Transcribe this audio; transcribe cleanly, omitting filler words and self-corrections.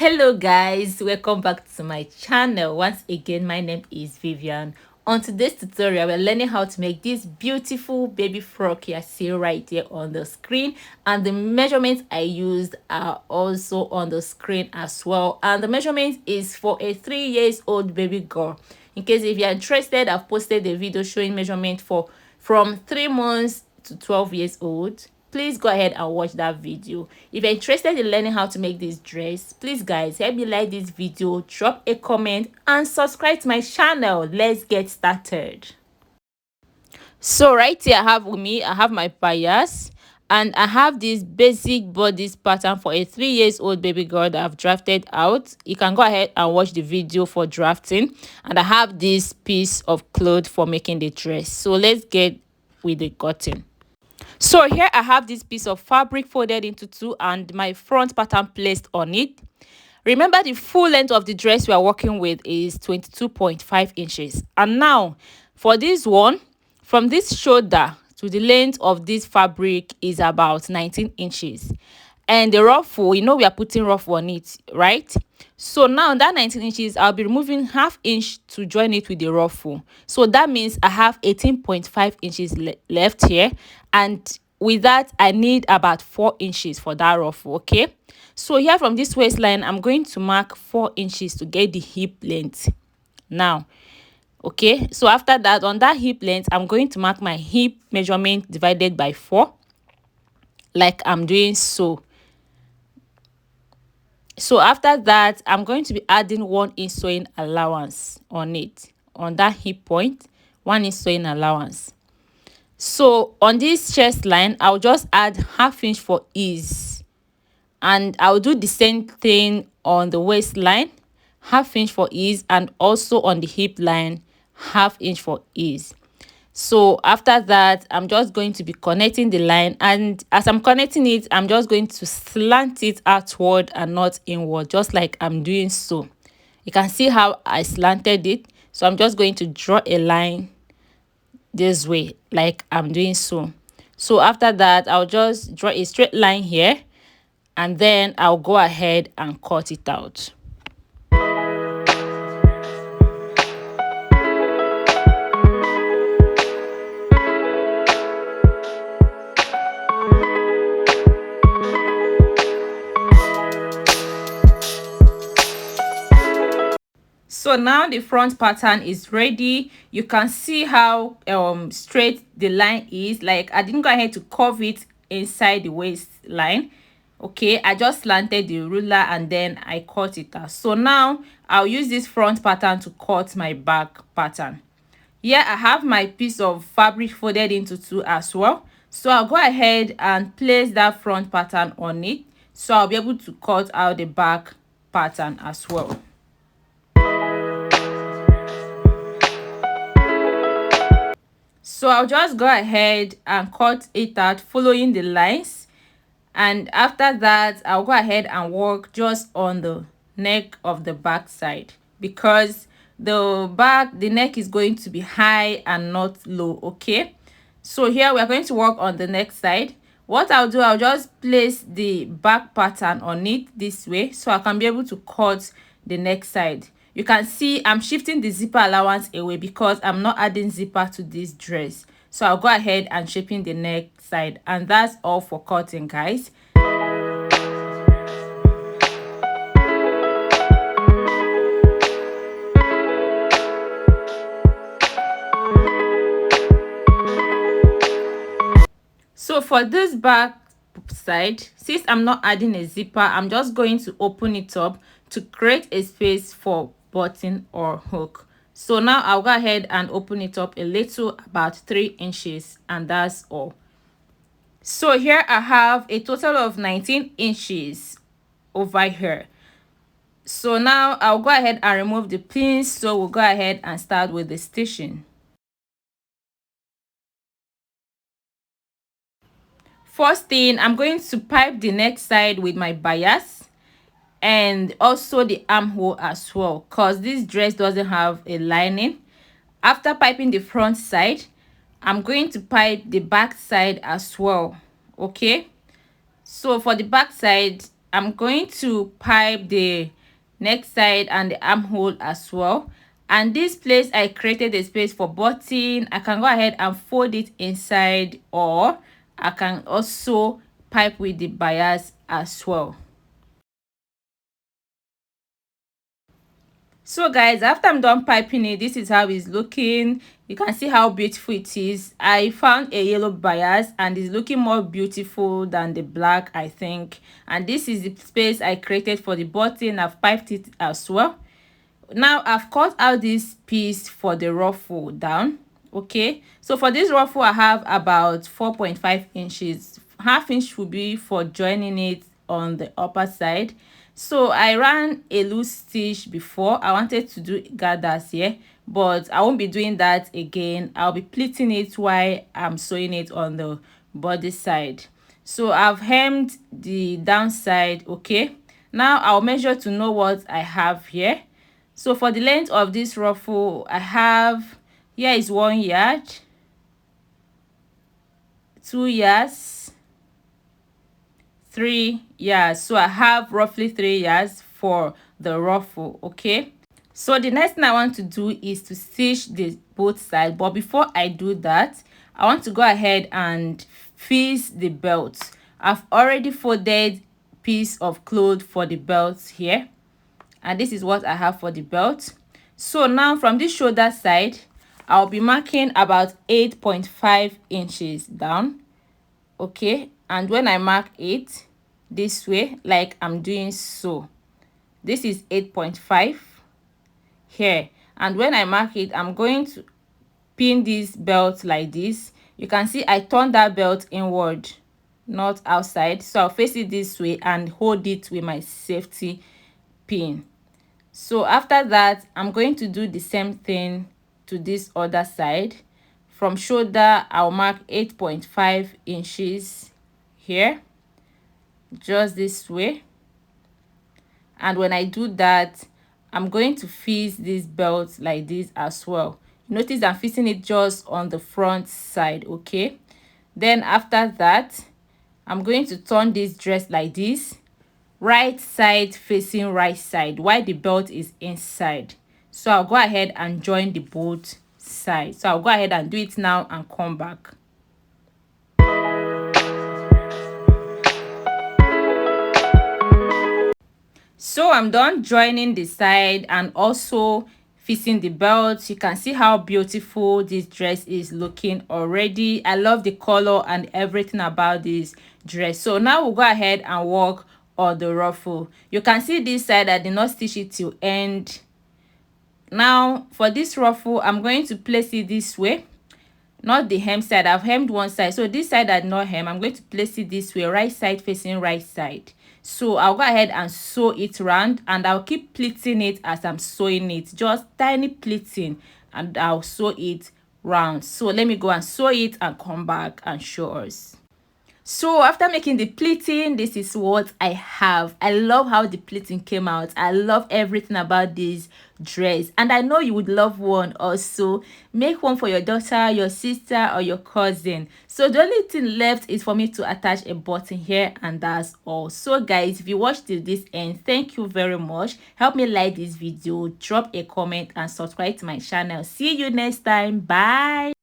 Hello guys, welcome back to my channel. Once again, my name is Vivian. On today's tutorial, we're learning how to make this beautiful baby frock you see right here on the screen, and the measurements I used are also on the screen as well. And the measurement is for a 3-year-old baby girl. In case if you're interested, I've posted a video showing measurement for from 3 months to 12 years old. Please go ahead and watch that video. If you're interested in learning how to make this dress, please guys help me like this video, drop a comment and subscribe to my channel. Let's get started. So right here I have with me, I have my bias, and I have this basic bodice pattern for a 3-year-old baby girl that I've drafted out. You can go ahead and watch the video for drafting. And I have this piece of cloth for making the dress. So let's get with the cutting. So here I have this piece of fabric folded into two and my front pattern placed on it. Remember, the full length of the dress we are working with is 22.5 inches. And now for this one, from this shoulder to the length of this fabric is about 19 inches. And the ruffle, we are putting ruffle on it, right? So now that 19 inches, I'll be removing ½ inch to join it with the ruffle. So that means I have 18.5 inches left here. And with that, I need about 4 inches for that ruffle, okay? So here from this waistline, I'm going to mark 4 inches to get the hip length. Now, okay, so after that, on that hip length, I'm going to mark my hip measurement divided by 4, like I'm doing so. So after that, I'm going to be adding 1 inch sewing allowance on it, on that hip point, 1 inch sewing allowance. So on this chest line, I'll just add ½ inch for ease, and I'll do the same thing on the waistline, ½ inch for ease, and also on the hip line, ½ inch for ease. So after that, I'm just going to be connecting the line, and as I'm connecting it, I'm just going to slant it outward and not inward, just like I'm doing so. You can see how I slanted it. So I'm just going to draw a line this way, like I'm doing so. So after that, I'll just draw a straight line here, and then I'll go ahead and cut it out. So now the front pattern is ready. You can see how straight the line is. Like I didn't go ahead to curve it inside the waistline. Okay, I just slanted the ruler and then I cut it out. So now I'll use this front pattern to cut my back pattern. Here I have my piece of fabric folded into two as well. So I'll go ahead and place that front pattern on it, so I'll be able to cut out the back pattern as well. So I'll just go ahead and cut it out following the lines, and after that I'll go ahead and work just on the neck of the back side, because the neck is going to be high and not low. Okay, so here we're going to work on the neck side. What I'll do, I'll just place the back pattern on it this way, so I can be able to cut the neck side. You can see I'm shifting the zipper allowance away because I'm not adding zipper to this dress. So I'll go ahead and shaping the neck side, and that's all for cutting, guys. So for this back side, since I'm not adding a zipper, I'm just going to open it up to create a space for button or hook. So now I'll go ahead and open it up a little, about 3 inches, and that's all. So here I have a total of 19 inches over here. So now I'll go ahead and remove the pins. So we'll go ahead and start with the stitching. First thing, I'm going to pipe the neck side with my bias, and also the armhole as well, because this dress doesn't have a lining. After piping the front side, I'm going to pipe the back side as well. Okay, so for the back side, I'm going to pipe the neck side and the armhole as well. And this place I created a space for button. I can go ahead and fold it inside, or I can also pipe with the bias as well. So guys, after I'm done piping it, this is how it's looking. You can see how beautiful it is. I found a yellow bias and it's looking more beautiful than the black, I think. And this is the space I created for the button. I've piped it as well. Now I've cut out this piece for the ruffle down. Okay, so for this ruffle I have about 4.5 inches. Half inch will be for joining it on the upper side. So I ran a loose stitch before. I wanted to do gathers here, but I won't be doing that again. I'll be pleating it while I'm sewing it on the body side. So I've hemmed the downside. Okay, now I'll measure to know what I have here. So for the length of this ruffle, I have, here is 1 yard, 2 yards, 3 yards. So I have roughly 3 yards for the ruffle. Okay, so the next thing I want to do is to stitch the both sides, but before I do that, I want to go ahead and fix the belt. I've already folded piece of cloth for the belt here, and this is what I have for the belt. So now from this shoulder side, I'll be marking about 8.5 inches down. Okay, and when I mark it this way, like I'm doing so, this is 8.5 here. And when I mark it, I'm going to pin this belt like this. You can see I turn that belt inward, not outside. So I'll face it this way and hold it with my safety pin. So after that, I'm going to do the same thing to this other side. From shoulder, I'll mark 8.5 inches here, just this way. And when I do that, I'm going to fix this belt like this as well. Notice I'm fixing it just on the front side. Okay, then after that, I'm going to turn this dress like this, right side facing right side, while the belt is inside. So I'll go ahead and join the both sides. So I'll go ahead and do it now and come back. So I'm done joining the side and also fixing the belt. You can see how beautiful this dress is looking already. I love the color and everything about this dress. So now we'll go ahead and work on the ruffle. You can see this side I did not stitch it till end. Now for this ruffle, I'm going to place it this way, not the hem side. I've hemmed one side, so this side I did not hem. I'm going to place it this way, right side facing right side. So I'll go ahead and sew it round, and I'll keep pleating it as I'm sewing it, just tiny pleating, and I'll sew it round. So let me go and sew it and come back and show us. So after making the pleating, this is what I have. I love how the pleating came out. I love everything about this dress, and I know you would love one also. Make one for your daughter, your sister, or your cousin. So the only thing left is for me to attach a button here, and that's all. So guys, if you watched till this end, thank you very much. Help me like this video, drop a comment, and subscribe to my channel. See you next time. Bye.